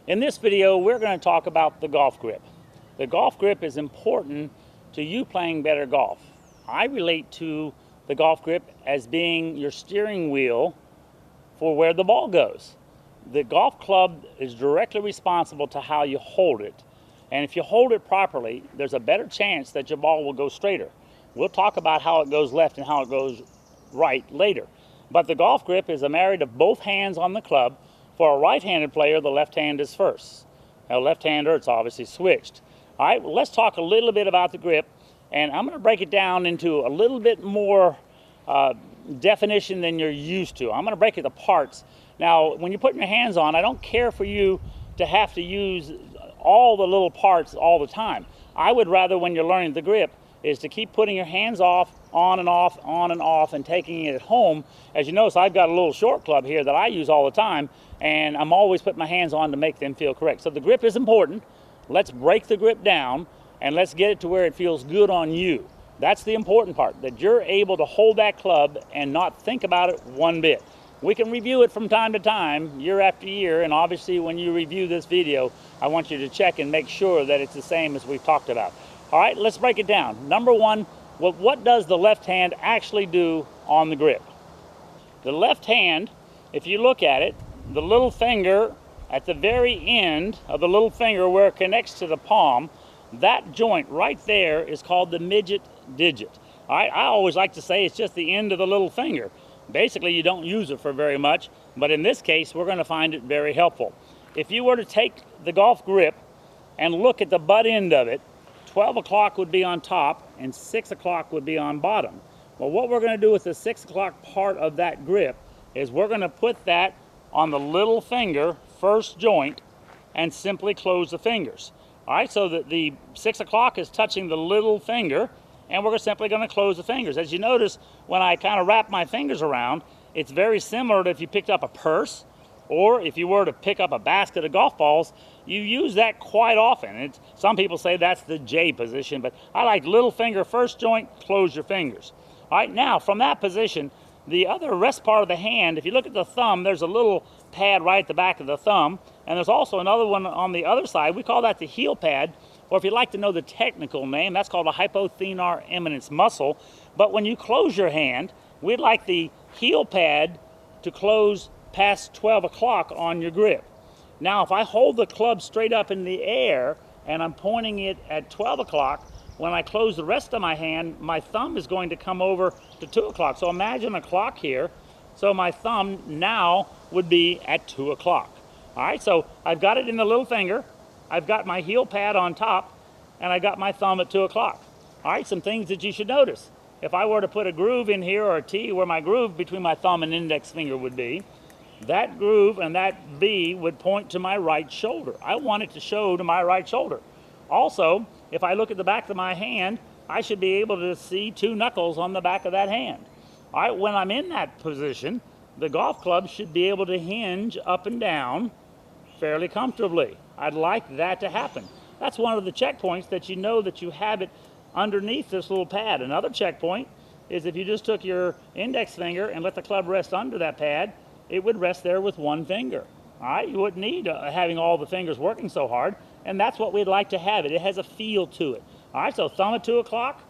In this video, we're going to talk about the golf grip. The golf grip is important to you playing better golf. I relate to the golf grip as being your steering wheel for where the ball goes. The golf club is directly responsible to how you hold it. And if you hold it properly, there's a better chance that your ball will go straighter. We'll talk about how it goes left and how it goes right later. But the golf grip is a marriage of both hands on the club. For a right-handed player, the left hand is first. Now, left-hander, it's obviously switched. All right, well, let's talk a little bit about the grip, and I'm going to break it down into a little bit more definition than you're used to. I'm going to break it to parts. Now, when you're putting your hands on, I don't care for you to have to use all the little parts all the time. I would rather, when you're learning the grip, is to keep putting your hands off, on and off, and taking it home. As you notice, I've got a little short club here that I use all the time, and I'm always putting my hands on to make them feel correct. So the grip is important. Let's break the grip down, and let's get it to where it feels good on you. That's the important part, that you're able to hold that club and not think about it one bit. We can review it from time to time, year after year, and obviously when you review this video, I want you to check and make sure that it's the same as we've talked about. All right, let's break it down. Number one, what does the left hand actually do on the grip? The left hand, if you look at it, the little finger at the very end of the little finger where it connects to the palm, that joint right there is called the midget digit. All right, I always like to say it's just the end of the little finger. Basically, you don't use it for very much, but in this case, we're going to find it very helpful. If you were to take the golf grip and look at the butt end of it, 12 o'clock would be on top and 6 o'clock would be on bottom. Well, what we're going to do with the 6 o'clock part of that grip is we're going to put that on the little finger, first joint, and simply close the fingers. All right, so that the 6 o'clock is touching the little finger, and we're simply going to close the fingers. As you notice, when I kind of wrap my fingers around, it's very similar to if you picked up a purse, or if you were to pick up a basket of golf balls. You use that quite often. Some people say that's the J position, but I like little finger first joint, close your fingers. All right, now from that position, the other rest part of the hand, if you look at the thumb, there's a little pad right at the back of the thumb, and there's also another one on the other side. We call that the heel pad, or if you'd like to know the technical name, that's called a hypothenar eminence muscle. But when you close your hand, we'd like the heel pad to close past 12 o'clock on your grip. Now, if I hold the club straight up in the air and I'm pointing it at 12 o'clock, when I close the rest of my hand, my thumb is going to come over to 2 o'clock. So imagine a clock here. So my thumb now would be at 2 o'clock. All right, so I've got it in the little finger. I've got my heel pad on top, and I got my thumb at 2 o'clock. All right, some things that you should notice. If I were to put a groove in here, or a T where my groove between my thumb and index finger would be, that groove and that V would point to my right shoulder. I want it to show to my right shoulder. Also, if I look at the back of my hand, I should be able to see two knuckles on the back of that hand. All right, when I'm in that position, the golf club should be able to hinge up and down fairly comfortably. I'd like that to happen. That's one of the checkpoints that you know that you have it underneath this little pad. Another checkpoint is if you just took your index finger and let the club rest under that pad, it would rest there with one finger. All right, you wouldn't need having all the fingers working so hard, and that's what we'd like to have it. It has a feel to it. All right, so thumb at 2 o'clock,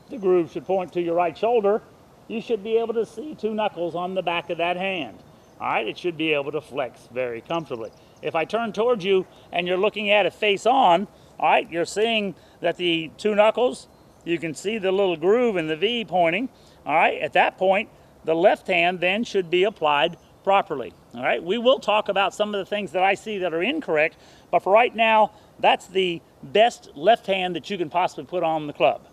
the groove should point to your right shoulder. You should be able to see two knuckles on the back of that hand. All right, it should be able to flex very comfortably. If I turn towards you and you're looking at it face on, all right, you're seeing that the two knuckles, you can see the little groove in the V pointing. All right, at that point, the left hand then should be applied properly. All right, we will talk about some of the things that I see that are incorrect, but for right now, that's the best left hand that you can possibly put on the club.